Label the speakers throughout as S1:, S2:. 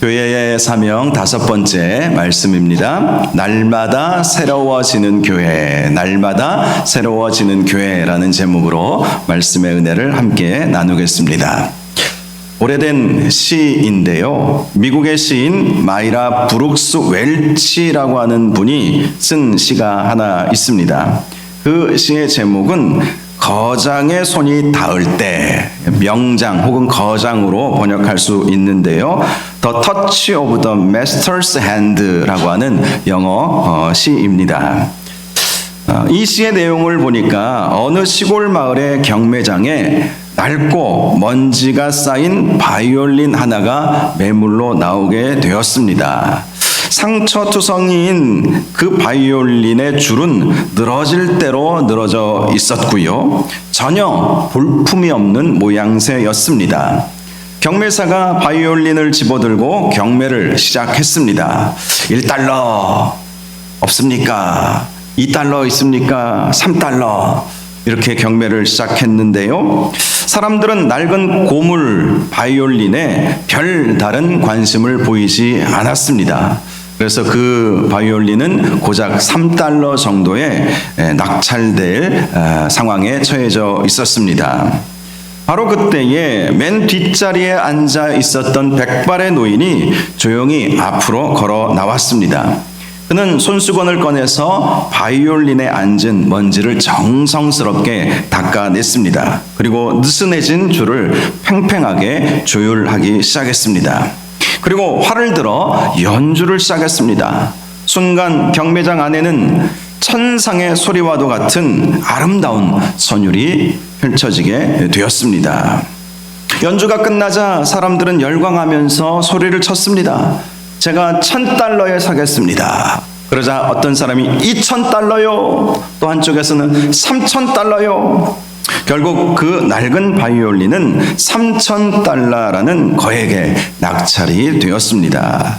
S1: 교회의 사명 5번째 말씀입니다. 날마다 새로워지는 교회, 날마다 새로워지는 교회라는 제목으로 말씀의 은혜를 함께 나누겠습니다. 오래된 시인데요. 미국의 시인 마이라 브룩스 웰치라고 하는 분이 쓴 시가 하나 있습니다. 그 시의 제목은 거장의 손이 닿을 때, 명장 혹은 거장으로 번역할 수 있는데요. The Touch of the Master's Hand라고 하는 영어 시입니다. 이 시의 내용을 보니까 어느 시골 마을의 경매장에 낡고 먼지가 쌓인 바이올린 하나가 매물로 나오게 되었습니다. 상처투성이인 그 바이올린의 줄은 늘어질 대로 늘어져 있었고요. 전혀 볼품이 없는 모양새였습니다. 경매사가 바이올린을 집어들고 경매를 시작했습니다. 1달러 없습니까? 2달러 있습니까? 3달러 이렇게 경매를 시작했는데요. 사람들은 낡은 고물 바이올린에 별다른 관심을 보이지 않았습니다. 그래서 그 바이올린은 고작 3달러 정도의 낙찰될 상황에 처해져 있었습니다. 바로 그때에 맨 뒷자리에 앉아 있었던 백발의 노인이 조용히 앞으로 걸어 나왔습니다. 그는 손수건을 꺼내서 바이올린에 앉은 먼지를 정성스럽게 닦아냈습니다. 그리고 느슨해진 줄을 팽팽하게 조율하기 시작했습니다. 그리고 활을 들어 연주를 시작했습니다. 순간 경매장 안에는 천상의 소리와도 같은 아름다운 선율이 펼쳐지게 되었습니다. 연주가 끝나자 사람들은 열광하면서 소리를 쳤습니다. 제가 1,000달러에 사겠습니다. 그러자 어떤 사람이 2,000달러요. 또 한쪽에서는 3,000달러요. 결국 그 낡은 바이올린은 3,000달러라는 거액에 낙찰이 되었습니다.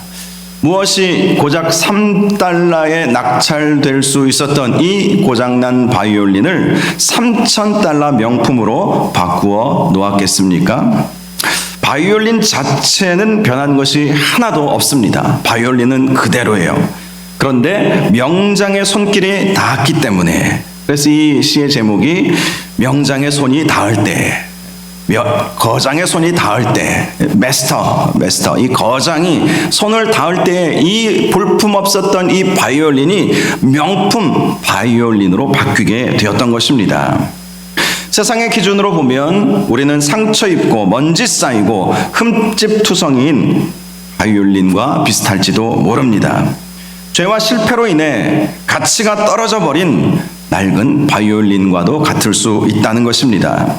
S1: 무엇이 고작 3달러에 낙찰될 수 있었던 이 고장난 바이올린을 3,000달러 명품으로 바꾸어 놓았겠습니까? 바이올린 자체는 변한 것이 하나도 없습니다. 바이올린은 그대로예요. 그런데 명장의 손길이 닿았기 때문에, 그래서 이 시의 제목이 명장의 손이 닿을 때, 거장의 손이 닿을 때, 마스터, 이 거장이 손을 닿을 때 이 볼품 없었던 이 바이올린이 명품 바이올린으로 바뀌게 되었던 것입니다. 세상의 기준으로 보면 우리는 상처 입고 먼지 쌓이고 흠집투성이인 바이올린과 비슷할지도 모릅니다. 죄와 실패로 인해 가치가 떨어져 버린 낡은 바이올린과도 같을 수 있다는 것입니다.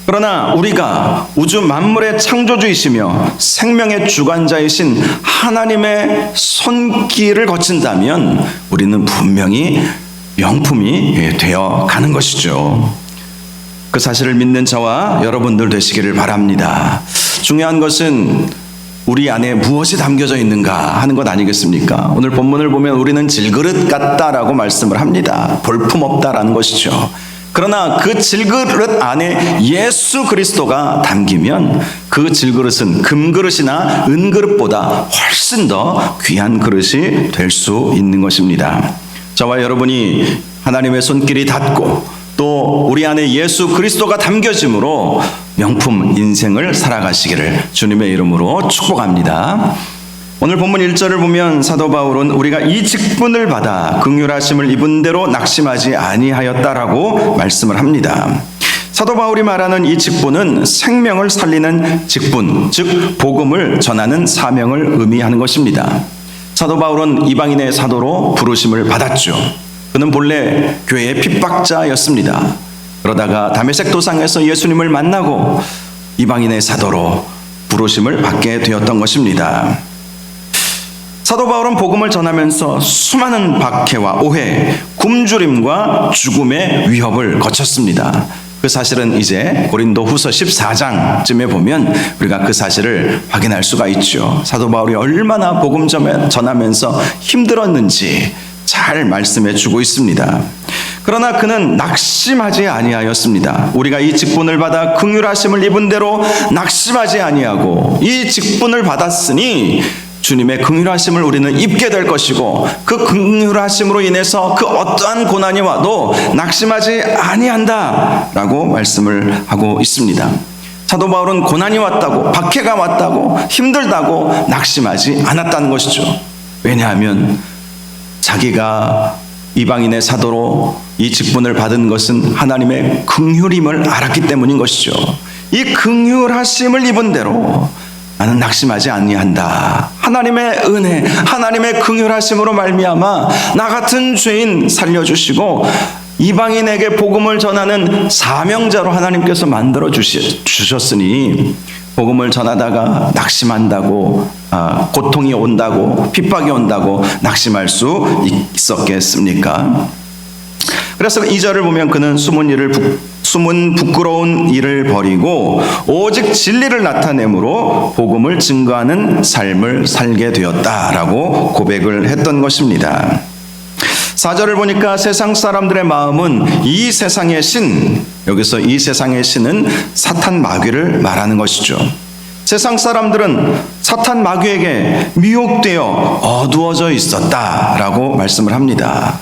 S1: 그러나 우리가 우주 만물의 창조주이시며 생명의 주관자이신 하나님의 손길을 거친다면 우리는 분명히 명품이 되어 가는 것이죠. 그 사실을 믿는 저와 여러분들 되시기를 바랍니다. 중요한 것은 우리 안에 무엇이 담겨져 있는가 하는 것 아니겠습니까? 오늘 본문을 보면 우리는 질그릇 같다라고 말씀을 합니다. 볼품없다라는 것이죠. 그러나 그 질그릇 안에 예수 그리스도가 담기면 그 질그릇은 금그릇이나 은그릇보다 훨씬 더 귀한 그릇이 될 수 있는 것입니다. 저와 여러분이 하나님의 손길이 닿고 또 우리 안에 예수 그리스도가 담겨짐으로 명품 인생을 살아가시기를 주님의 이름으로 축복합니다. 오늘 본문 1절을 보면 사도 바울은 우리가 이 직분을 받아 긍휼하심을 입은 대로 낙심하지 아니하였다라고 말씀을 합니다. 사도 바울이 말하는 이 직분은 생명을 살리는 직분, 즉 복음을 전하는 사명을 의미하는 것입니다. 사도 바울은 이방인의 사도로 부르심을 받았죠. 그는 본래 교회의 핍박자였습니다. 그러다가 다메섹 도상에서 예수님을 만나고 이방인의 사도로 부르심을 받게 되었던 것입니다. 사도 바울은 복음을 전하면서 수많은 박해와 오해, 굶주림과 죽음의 위협을 거쳤습니다. 그 사실은 이제 고린도후서 14장쯤에 보면 우리가 그 사실을 확인할 수가 있죠. 사도 바울이 얼마나 복음 전하면서 힘들었는지 잘 말씀해 주고 있습니다. 그러나 그는 낙심하지 아니하였습니다. 우리가 이 직분을 받아 긍휼하심을 입은 대로 낙심하지 아니하고 이 직분을 받았으니 주님의 긍휼하심을 우리는 입게 될 것이고 그 긍휼하심으로 인해서 그 어떠한 고난이 와도 낙심하지 아니한다라고 말씀을 하고 있습니다. 사도 바울은 고난이 왔다고, 박해가 왔다고, 힘들다고 낙심하지 않았다는 것이죠. 왜냐하면 자기가 이방인의 사도로 이 직분을 받은 것은 하나님의 긍휼임을 알았기 때문인 것이죠. 이 긍휼하심을 입은 대로 나는 낙심하지 아니한다. 하나님의 은혜, 하나님의 긍휼하심으로 말미암아 나 같은 죄인 살려주시고 이방인에게 복음을 전하는 사명자로 하나님께서 만들어 주셨으니 복음을 전하다가 낙심한다고, 고통이 온다고, 핍박이 온다고 낙심할 수 있었겠습니까? 그래서 2절을 보면 그는 숨은 부끄러운 일을 버리고 오직 진리를 나타내므로 복음을 증거하는 삶을 살게 되었다라고 고백을 했던 것입니다. 4절을 보니까 세상 사람들의 마음은 이 세상의 신, 여기서 이 세상의 신은 사탄 마귀를 말하는 것이죠. 세상 사람들은 사탄 마귀에게 미혹되어 어두워져 있었다라고 말씀을 합니다.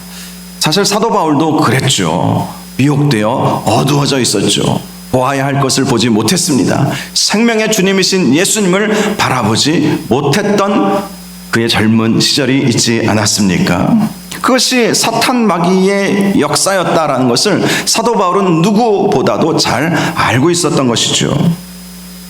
S1: 사실 사도 바울도 그랬죠. 미혹되어 어두워져 있었죠. 보아야 할 것을 보지 못했습니다. 생명의 주님이신 예수님을 바라보지 못했던 그의 젊은 시절이 있지 않았습니까? 그것이 사탄 마귀의 역사였다라는 것을 사도 바울은 누구보다도 잘 알고 있었던 것이죠.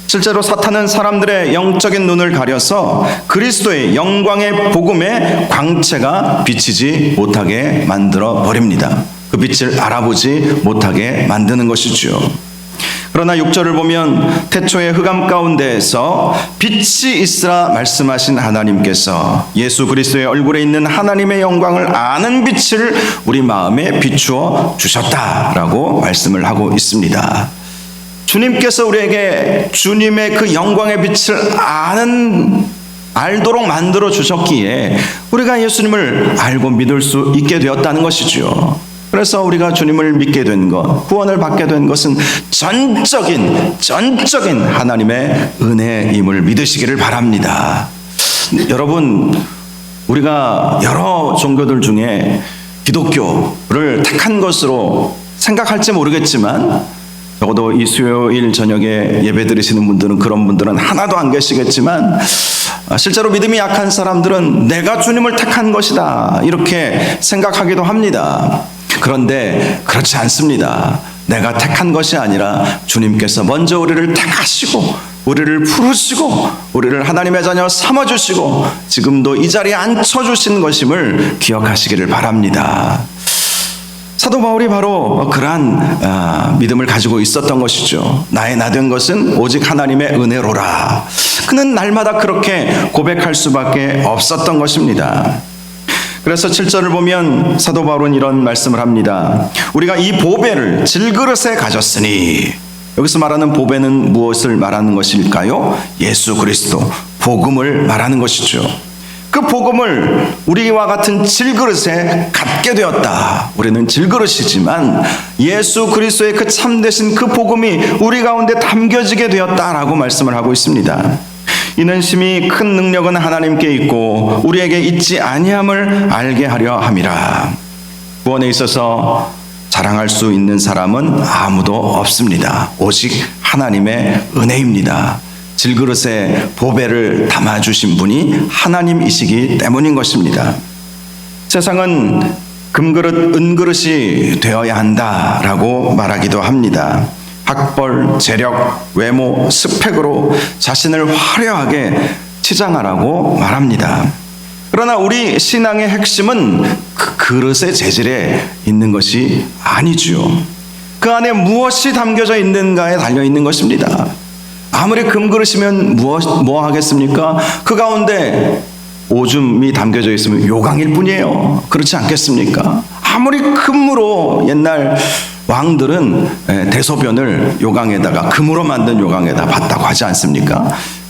S1: 실제로 사탄은 사람들의 영적인 눈을 가려서 그리스도의 영광의 복음의 광채가 비치지 못하게 만들어 버립니다. 그 빛을 알아보지 못하게 만드는 것이죠. 그러나 6절을 보면 태초의 흑암 가운데에서 빛이 있으라 말씀하신 하나님께서 예수 그리스도의 얼굴에 있는 하나님의 영광을 아는 빛을 우리 마음에 비추어 주셨다라고 말씀을 하고 있습니다. 주님께서 우리에게 주님의 그 영광의 빛을 알도록 만들어 주셨기에 우리가 예수님을 알고 믿을 수 있게 되었다는 것이죠. 그래서 우리가 주님을 믿게 된 것, 구원을 받게 된 것은 전적인 하나님의 은혜임을 믿으시기를 바랍니다. 여러분, 우리가 여러 종교들 중에 기독교를 택한 것으로 생각할지 모르겠지만 적어도 이 수요일 저녁에 예배 드리시는 분들은, 그런 분들은 하나도 안 계시겠지만 실제로 믿음이 약한 사람들은 내가 주님을 택한 것이다 이렇게 생각하기도 합니다. 그런데 그렇지 않습니다. 내가 택한 것이 아니라 주님께서 먼저 우리를 택하시고 우리를 부르시고 우리를 하나님의 자녀 삼아주시고 지금도 이 자리에 앉혀주신 것임을 기억하시기를 바랍니다. 사도 바울이 바로 그러한 믿음을 가지고 있었던 것이죠. 나의 나 된 것은 오직 하나님의 은혜로라. 그는 날마다 그렇게 고백할 수밖에 없었던 것입니다. 그래서 7절을 보면 사도 바울은 이런 말씀을 합니다. 우리가 이 보배를 질그릇에 가졌으니, 여기서 말하는 보배는 무엇을 말하는 것일까요? 예수 그리스도, 복음을 말하는 것이죠. 그 복음을 우리와 같은 질그릇에 갖게 되었다. 우리는 질그릇이지만 예수 그리스도의 그 참되신 그 복음이 우리 가운데 담겨지게 되었다라고 말씀을 하고 있습니다. 이는 심히 큰 능력은 하나님께 있고 우리에게 있지 아니함을 알게 하려 함이라. 구원에 있어서 자랑할 수 있는 사람은 아무도 없습니다. 오직 하나님의 은혜입니다. 질그릇에 보배를 담아주신 분이 하나님이시기 때문인 것입니다. 세상은 금그릇, 은그릇이 되어야 한다라고 말하기도 합니다. 학벌, 재력, 외모, 스펙으로 자신을 화려하게 치장하라고 말합니다. 그러나 우리 신앙의 핵심은 그 그릇의 재질에 있는 것이 아니지요. 그 안에 무엇이 담겨져 있는가에 달려 있는 것입니다. 아무리 금그릇이면 뭐 하겠습니까? 그 가운데 오줌이 담겨져 있으면 요강일 뿐이에요. 그렇지 않겠습니까? 아무리 금으로, 옛날 왕들은 대소변을 요강에다가, 금으로 만든 요강에다 봤다고 하지 않습니까?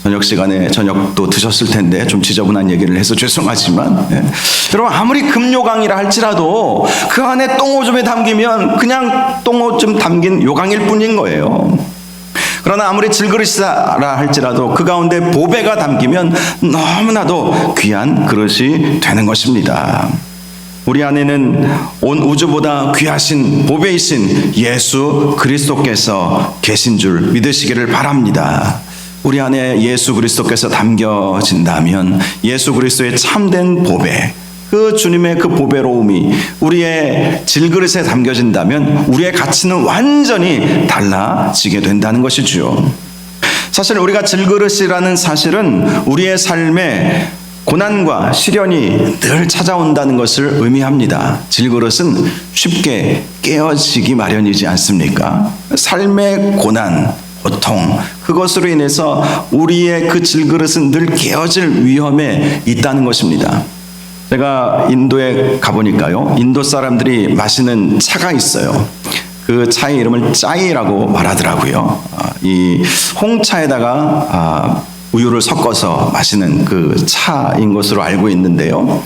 S1: 저녁 시간에 저녁도 드셨을 텐데 좀 지저분한 얘기를 해서 죄송하지만 여러분 아무리 금요강이라 할지라도 그 안에 똥오줌에 담기면 그냥 똥오줌 담긴 요강일 뿐인 거예요. 그러나 아무리 질그릇이라 할지라도 그 가운데 보배가 담기면 너무나도 귀한 그릇이 되는 것입니다. 우리 안에는 온 우주보다 귀하신 보배이신 예수 그리스도께서 계신 줄 믿으시기를 바랍니다. 우리 안에 예수 그리스도께서 담겨진다면 예수 그리스도의 참된 보배, 그 주님의 그 보배로움이 우리의 질그릇에 담겨진다면 우리의 가치는 완전히 달라지게 된다는 것이죠. 사실 우리가 질그릇이라는 사실은 우리의 삶에 고난과 시련이 늘 찾아온다는 것을 의미합니다. 질그릇은 쉽게 깨어지기 마련이지 않습니까? 삶의 고난, 고통, 그것으로 인해서 우리의 그 질그릇은 늘 깨어질 위험에 있다는 것입니다. 제가 인도에 가보니까요, 인도 사람들이 마시는 차가 있어요. 그 차의 이름을 짜이라고 말하더라고요. 이 홍차에다가 우유를 섞어서 마시는 그 차인 것으로 알고 있는데요.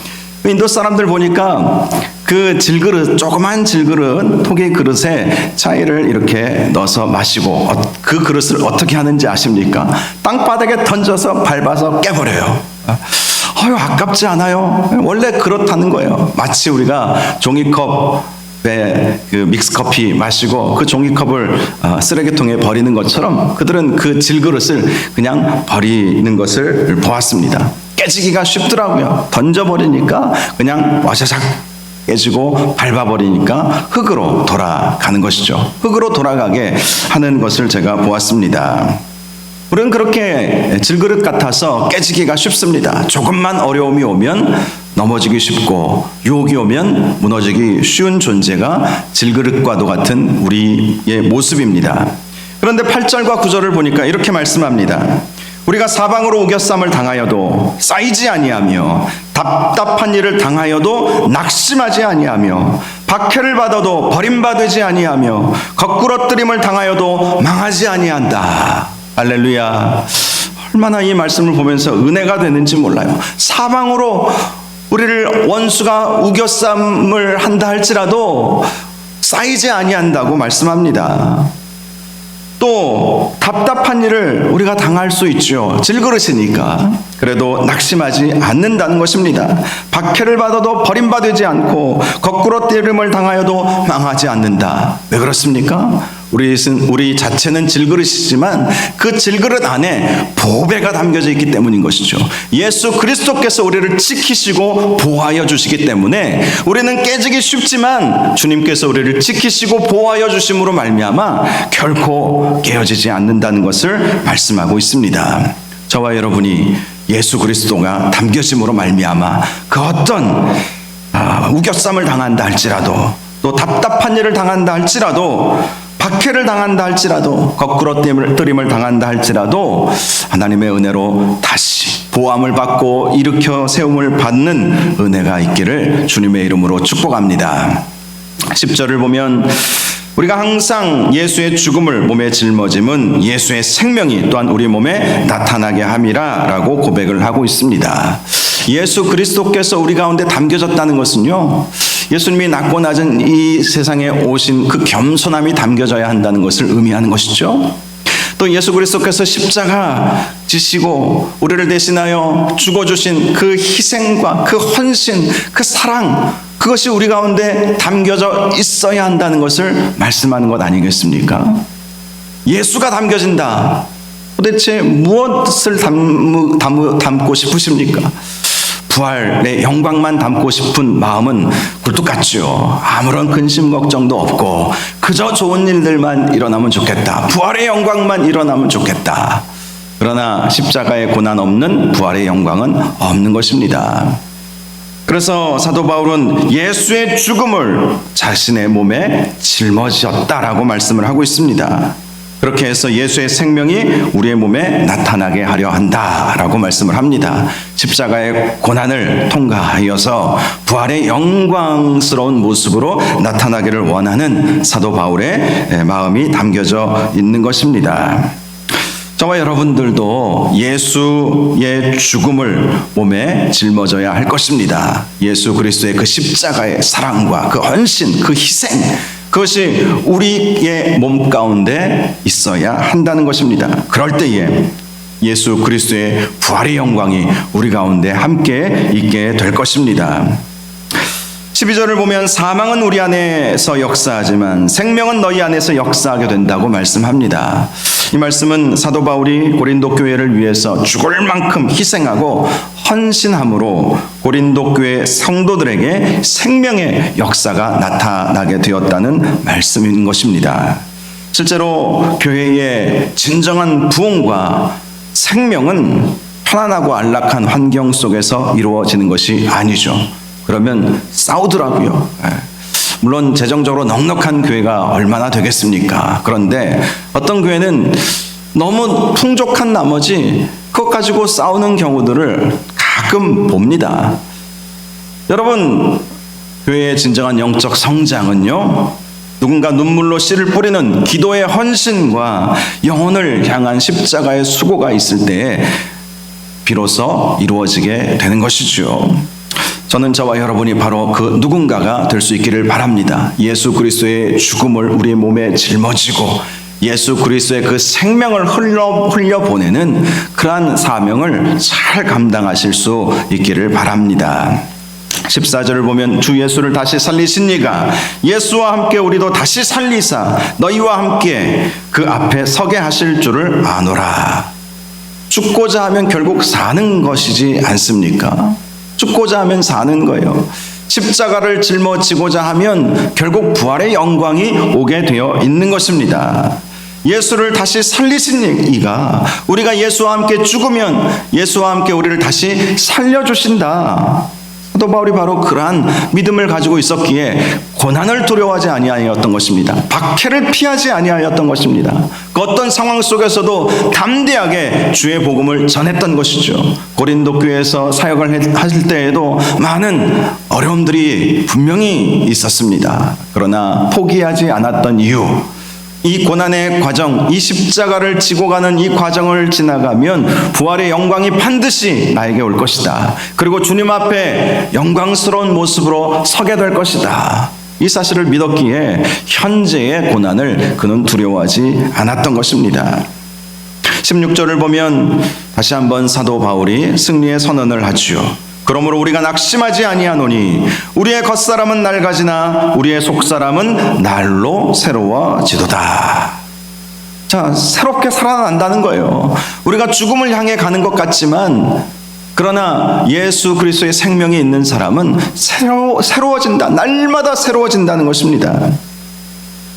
S1: 인도 사람들 보니까 그 질그릇, 조그만 질그릇, 토기 그릇에 차이를 이렇게 넣어서 마시고 그 그릇을 어떻게 하는지 아십니까? 땅바닥에 던져서 밟아서 깨버려요. 아깝지 않아요? 원래 그렇다는 거예요. 마치 우리가 종이컵에 그 믹스커피 마시고 그 종이컵을 쓰레기통에 버리는 것처럼 그들은 그 질그릇을 그냥 버리는 것을 보았습니다. 깨지기가 쉽더라고요. 던져버리니까 그냥 와샤샥 깨지고 밟아버리니까 흙으로 돌아가는 것이죠. 흙으로 돌아가게 하는 것을 제가 보았습니다. 우리는 그렇게 질그릇 같아서 깨지기가 쉽습니다. 조금만 어려움이 오면 넘어지기 쉽고 유혹이 오면 무너지기 쉬운 존재가 질그릇과도 같은 우리의 모습입니다. 그런데 8절과 9절을 보니까 이렇게 말씀합니다. 우리가 사방으로 우겨쌈을 당하여도 쌓이지 아니하며 답답한 일을 당하여도 낙심하지 아니하며 박해를 받아도 버림받지 아니하며 거꾸러뜨림을 당하여도 망하지 아니한다. 할렐루야. 얼마나 이 말씀을 보면서 은혜가 되는지 몰라요. 사방으로 우리를 원수가 우겨쌈을 한다 할지라도 쌓이지 아니한다고 말씀합니다. 또 답답한 일을 우리가 당할 수 있죠. 질그릇이니까. 그래도 낙심하지 않는다는 것입니다. 박해를 받아도 버림받지 않고 거꾸로 때림을 당하여도 망하지 않는다. 왜 그렇습니까? 우리 자체는 질그릇이지만 그 질그릇 안에 보배가 담겨져 있기 때문인 것이죠. 예수 그리스도께서 우리를 지키시고 보호하여 주시기 때문에 우리는 깨지기 쉽지만 주님께서 우리를 지키시고 보호하여 주심으로 말미암아 결코 깨어지지 않는다는 것을 말씀하고 있습니다. 저와 여러분이 예수 그리스도가 담겨짐으로 말미암아 그 어떤 우겨쌈을 당한다 할지라도 또 답답한 일을 당한다 할지라도 박해를 당한다 할지라도 거꾸로 뜨림을 당한다 할지라도 하나님의 은혜로 다시 보함을 받고 일으켜 세움을 받는 은혜가 있기를 주님의 이름으로 축복합니다. 10절을 보면 우리가 항상 예수의 죽음을 몸에 짊어짐은 예수의 생명이 또한 우리 몸에 나타나게 함이라 라고 고백을 하고 있습니다. 예수 그리스도께서 우리 가운데 담겨졌다는 것은요, 예수님이 낮고 낮은 이 세상에 오신 그 겸손함이 담겨져야 한다는 것을 의미하는 것이죠. 또 예수 그리스도께서 십자가 지시고 우리를 대신하여 죽어주신 그 희생과 그 헌신, 그 사랑, 그것이 우리 가운데 담겨져 있어야 한다는 것을 말씀하는 것 아니겠습니까? 예수가 담겨진다. 도대체 무엇을 담고 싶으십니까? 부활의 영광만 담고 싶은 마음은 굴뚝 같죠. 아무런 근심 걱정도 없고 그저 좋은 일들만 일어나면 좋겠다. 부활의 영광만 일어나면 좋겠다. 그러나 십자가의 고난 없는 부활의 영광은 없는 것입니다. 그래서 사도 바울은 예수의 죽음을 자신의 몸에 짊어지었다라고 말씀을 하고 있습니다. 그렇게 해서 예수의 생명이 우리의 몸에 나타나게 하려 한다라고 말씀을 합니다. 십자가의 고난을 통과하여서 부활의 영광스러운 모습으로 나타나기를 원하는 사도 바울의 마음이 담겨져 있는 것입니다. 저와 여러분들도 예수의 죽음을 몸에 짊어져야 할 것입니다. 예수 그리스도의 그 십자가의 사랑과 그 헌신, 그 희생, 그것이 우리의 몸 가운데 있어야 한다는 것입니다. 그럴 때에 예수 그리스도의 부활의 영광이 우리 가운데 함께 있게 될 것입니다. 12절을 보면 사망은 우리 안에서 역사하지만 생명은 너희 안에서 역사하게 된다고 말씀합니다. 이 말씀은 사도 바울이 고린도 교회를 위해서 죽을 만큼 희생하고 헌신함으로 고린도 교회 성도들에게 생명의 역사가 나타나게 되었다는 말씀인 것입니다. 실제로 교회의 진정한 부흥과 생명은 편안하고 안락한 환경 속에서 이루어지는 것이 아니죠. 그러면 싸우더라고요. 물론 재정적으로 넉넉한 교회가 얼마나 되겠습니까? 그런데 어떤 교회는 너무 풍족한 나머지 그것 가지고 싸우는 경우들을 가끔 봅니다. 여러분, 교회의 진정한 영적 성장은요, 누군가 눈물로 씨를 뿌리는 기도의 헌신과 영혼을 향한 십자가의 수고가 있을 때 비로소 이루어지게 되는 것이죠. 저는 저와 여러분이 바로 그 누군가가 될 수 있기를 바랍니다. 예수 그리스도의 죽음을 우리 몸에 짊어지고 예수 그리스도의 그 생명을 흘려보내는 그러한 사명을 잘 감당하실 수 있기를 바랍니다. 14절을 보면 주 예수를 다시 살리신 이가 예수와 함께 우리도 다시 살리사 너희와 함께 그 앞에 서게 하실 줄을 아노라. 죽고자 하면 결국 사는 것이지 않습니까? 죽고자 하면 사는 거예요. 십자가를 짊어지고자 하면 결국 부활의 영광이 오게 되어 있는 것입니다. 예수를 다시 살리신 이가 우리가 예수와 함께 죽으면 예수와 함께 우리를 다시 살려주신다. 사도 바울이 바로 그러한 믿음을 가지고 있었기에 고난을 두려워하지 아니하였던 것입니다. 박해를 피하지 아니하였던 것입니다. 그 어떤 상황 속에서도 담대하게 주의 복음을 전했던 것이죠. 고린도 교회에서 사역을 하실 때에도 많은 어려움들이 분명히 있었습니다. 그러나 포기하지 않았던 이유, 이 고난의 과정, 이 십자가를 지고 가는 이 과정을 지나가면 부활의 영광이 반드시 나에게 올 것이다. 그리고 주님 앞에 영광스러운 모습으로 서게 될 것이다. 이 사실을 믿었기에 현재의 고난을 그는 두려워하지 않았던 것입니다. 16절을 보면 다시 한번 사도 바울이 승리의 선언을 하지요. 그러므로 우리가 낙심하지 아니하노니 우리의 겉사람은 낡아지나 우리의 속사람은 날로 새로워지도다. 자, 새롭게 살아난다는 거예요. 우리가 죽음을 향해 가는 것 같지만 그러나 예수 그리스도의 생명이 있는 사람은 새로워진다. 날마다 새로워진다는 것입니다.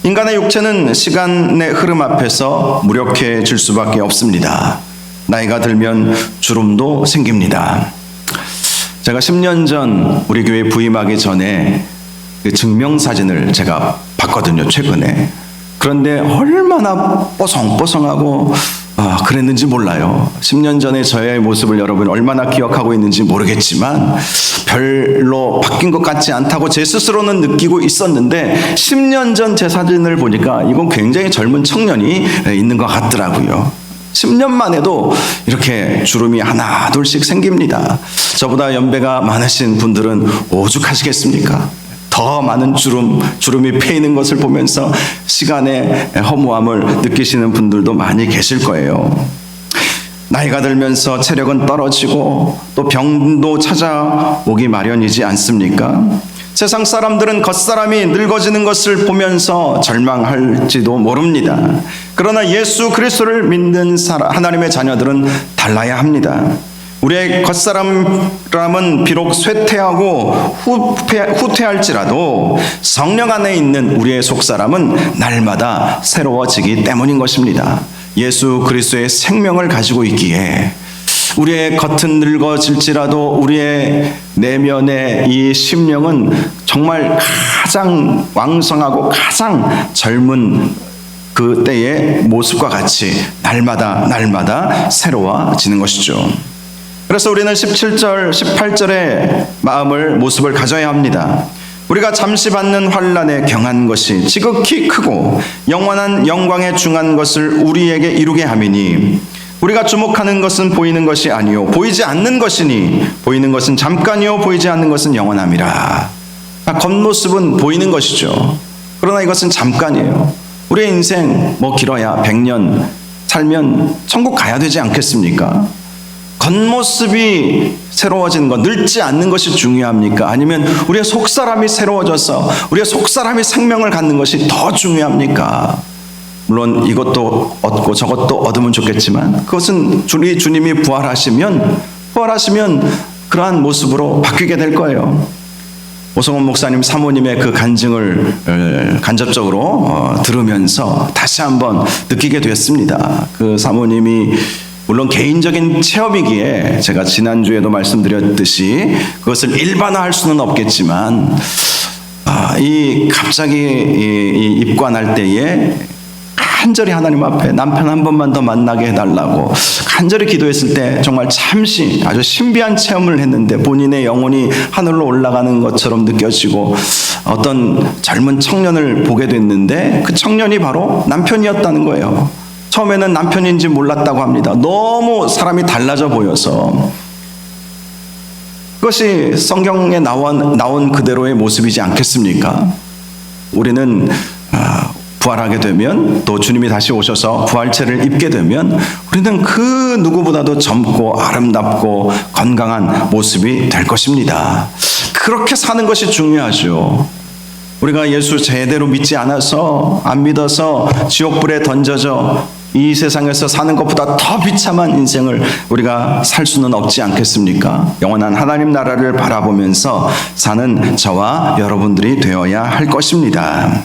S1: 인간의 육체는 시간의 흐름 앞에서 무력해질 수밖에 없습니다. 나이가 들면 주름도 생깁니다. 제가 10년 전 우리 교회 부임하기 전에 그 증명사진을 제가 봤거든요, 최근에. 그런데 얼마나 뽀송뽀송하고 그랬는지 몰라요. 10년 전에 저의 모습을 여러분 얼마나 기억하고 있는지 모르겠지만 별로 바뀐 것 같지 않다고 제 스스로는 느끼고 있었는데 10년 전 제 사진을 보니까 이건 굉장히 젊은 청년이 있는 것 같더라고요. 10년만 해도 이렇게 주름이 하나 둘씩 생깁니다. 저보다 연배가 많으신 분들은 오죽하시겠습니까? 더 많은 주름이 패이는 것을 보면서 시간의 허무함을 느끼시는 분들도 많이 계실 거예요. 나이가 들면서 체력은 떨어지고 또 병도 찾아오기 마련이지 않습니까? 세상 사람들은 겉사람이 늙어지는 것을 보면서 절망할지도 모릅니다. 그러나 예수 그리스도를 믿는 하나님의 자녀들은 달라야 합니다. 우리의 겉사람은 비록 쇠퇴하고 후퇴할지라도 성령 안에 있는 우리의 속사람은 날마다 새로워지기 때문인 것입니다. 예수 그리스도의 생명을 가지고 있기에 우리의 겉은 늙어질지라도 우리의 내면의 이 심령은 정말 가장 왕성하고 가장 젊은 그 때의 모습과 같이 날마다 새로워지는 것이죠. 그래서 우리는 17절, 18절의 모습을 가져야 합니다. 우리가 잠시 받는 환난에 경한 것이 지극히 크고 영원한 영광에 중한 것을 우리에게 이루게 함이니 우리가 주목하는 것은 보이는 것이 아니요 보이지 않는 것이니 보이는 것은 잠깐이요 보이지 않는 것은 영원함이라. 겉모습은 보이는 것이죠. 그러나 이것은 잠깐이에요. 우리의 인생 길어야 100년 살면 천국 가야 되지 않겠습니까? 겉모습이 새로워지는 것, 늙지 않는 것이 중요합니까? 아니면 우리의 속사람이 새로워져서 우리의 속사람이 생명을 갖는 것이 더 중요합니까? 물론 이것도 얻고 저것도 얻으면 좋겠지만 그것은 우리 주님이 부활하시면 그러한 모습으로 바뀌게 될 거예요. 오성원 목사님 사모님의 그 간증을 간접적으로 들으면서 다시 한번 느끼게 됐습니다. 그 사모님이 물론 개인적인 체험이기에 제가 지난주에도 말씀드렸듯이 그것을 일반화할 수는 없겠지만 갑자기 입관할 때에 간절히 하나님 앞에 남편 한 번만 더 만나게 해달라고 간절히 기도했을 때 정말 잠시 아주 신비한 체험을 했는데 본인의 영혼이 하늘로 올라가는 것처럼 느껴지고 어떤 젊은 청년을 보게 됐는데 그 청년이 바로 남편이었다는 거예요. 처음에는 남편인지 몰랐다고 합니다. 너무 사람이 달라져 보여서. 그것이 성경에 나온 그대로의 모습이지 않겠습니까? 우리는 부활하게 되면 또 주님이 다시 오셔서 부활체를 입게 되면 우리는 그 누구보다도 젊고 아름답고 건강한 모습이 될 것입니다. 그렇게 사는 것이 중요하죠. 우리가 예수 제대로 믿지 않아서 안 믿어서 지옥불에 던져져 이 세상에서 사는 것보다 더 비참한 인생을 우리가 살 수는 없지 않겠습니까? 영원한 하나님 나라를 바라보면서 사는 저와 여러분들이 되어야 할 것입니다.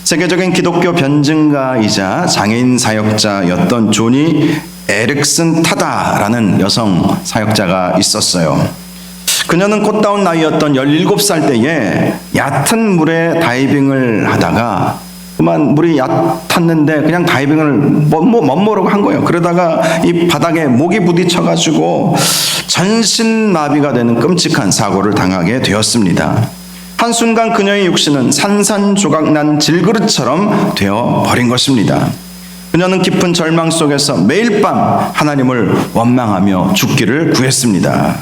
S1: 세계적인 기독교 변증가이자 장애인 사역자였던 조니 에릭슨 타다라는 여성 사역자가 있었어요. 그녀는 꽃다운 나이였던 17살 때에 얕은 물에 다이빙을 하다가 그만 물이 얕았는데 그냥 다이빙을 멋모르고 한 거예요. 그러다가 이 바닥에 목이 부딪혀가지고 전신마비가 되는 끔찍한 사고를 당하게 되었습니다. 한순간 그녀의 육신은 산산조각난 질그릇처럼 되어 버린 것입니다. 그녀는 깊은 절망 속에서 매일 밤 하나님을 원망하며 죽기를 구했습니다.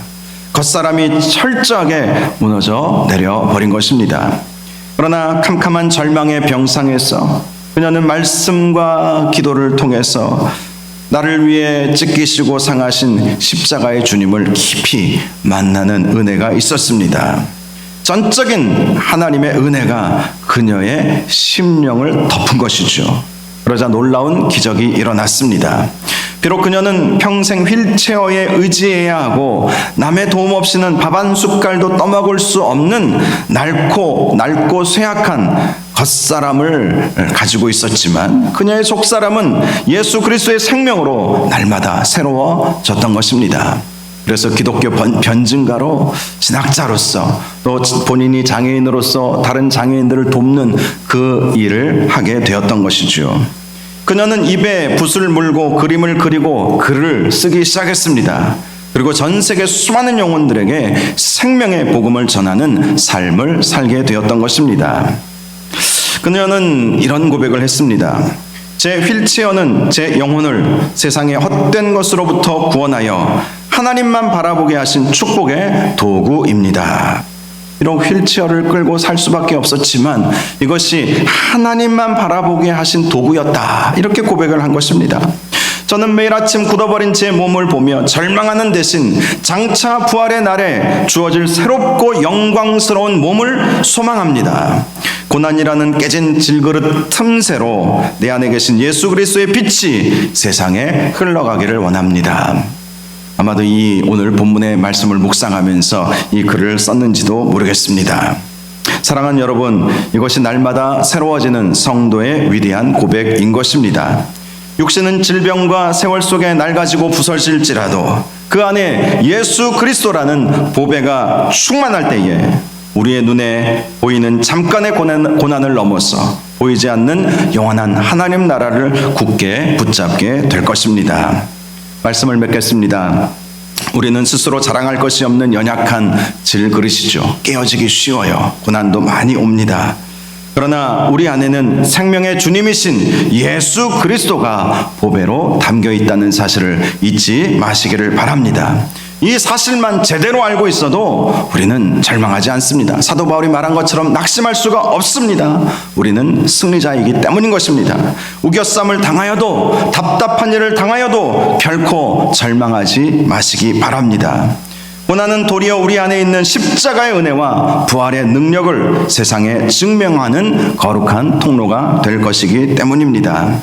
S1: 겉사람이 철저하게 무너져 내려버린 것입니다. 그러나 캄캄한 절망의 병상에서 그녀는 말씀과 기도를 통해서 나를 위해 찢기시고 상하신 십자가의 주님을 깊이 만나는 은혜가 있었습니다. 전적인 하나님의 은혜가 그녀의 심령을 덮은 것이죠. 그러자 놀라운 기적이 일어났습니다. 비록 그녀는 평생 휠체어에 의지해야 하고 남의 도움 없이는 밥 한 숟갈도 떠먹을 수 없는 낡고 쇠약한 겉사람을 가지고 있었지만 그녀의 속사람은 예수 그리스도의 생명으로 날마다 새로워졌던 것입니다. 그래서 기독교 변증가로 신학자로서 또 본인이 장애인으로서 다른 장애인들을 돕는 그 일을 하게 되었던 것이죠. 그녀는 입에 붓을 물고 그림을 그리고 글을 쓰기 시작했습니다. 그리고 전 세계 수많은 영혼들에게 생명의 복음을 전하는 삶을 살게 되었던 것입니다. 그녀는 이런 고백을 했습니다. 제 휠체어는 제 영혼을 세상의 헛된 것으로부터 구원하여 하나님만 바라보게 하신 축복의 도구입니다. 비록 휠체어를 끌고 살 수밖에 없었지만 이것이 하나님만 바라보게 하신 도구였다. 이렇게 고백을 한 것입니다. 저는 매일 아침 굳어버린 제 몸을 보며 절망하는 대신 장차 부활의 날에 주어질 새롭고 영광스러운 몸을 소망합니다. 고난이라는 깨진 질그릇 틈새로 내 안에 계신 예수 그리스도의 빛이 세상에 흘러가기를 원합니다. 아마도 이 오늘 본문의 말씀을 묵상하면서 이 글을 썼는지도 모르겠습니다. 사랑하는 여러분, 이것이 날마다 새로워지는 성도의 위대한 고백인 것입니다. 육신은 질병과 세월 속에 낡아지고 부서질지라도 그 안에 예수 그리스도라는 보배가 충만할 때에 우리의 눈에 보이는 잠깐의 고난을 넘어서 보이지 않는 영원한 하나님 나라를 굳게 붙잡게 될 것입니다. 말씀을 맺겠습니다. 우리는 스스로 자랑할 것이 없는 연약한 질그릇이죠. 깨어지기 쉬워요. 고난도 많이 옵니다. 그러나 우리 안에는 생명의 주님이신 예수 그리스도가 보배로 담겨 있다는 사실을 잊지 마시기를 바랍니다. 이 사실만 제대로 알고 있어도 우리는 절망하지 않습니다. 사도 바울이 말한 것처럼 낙심할 수가 없습니다. 우리는 승리자이기 때문인 것입니다. 우겨쌈을 당하여도, 답답한 일을 당하여도 결코 절망하지 마시기 바랍니다. 고난은 도리어 우리 안에 있는 십자가의 은혜와 부활의 능력을 세상에 증명하는 거룩한 통로가 될 것이기 때문입니다.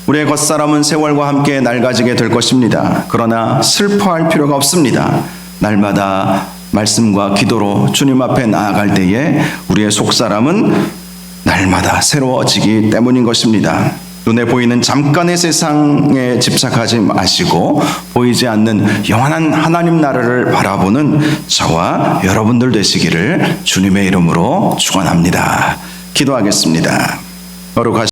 S1: 우리의 겉사람은 세월과 함께 낡아지게 될 것입니다. 그러나 슬퍼할 필요가 없습니다. 날마다 말씀과 기도로 주님 앞에 나아갈 때에 우리의 속사람은 날마다 새로워지기 때문인 것입니다. 눈에 보이는 잠깐의 세상에 집착하지 마시고 보이지 않는 영원한 하나님 나라를 바라보는 저와 여러분들 되시기를 주님의 이름으로 축원합니다. 기도하겠습니다. 거룩하신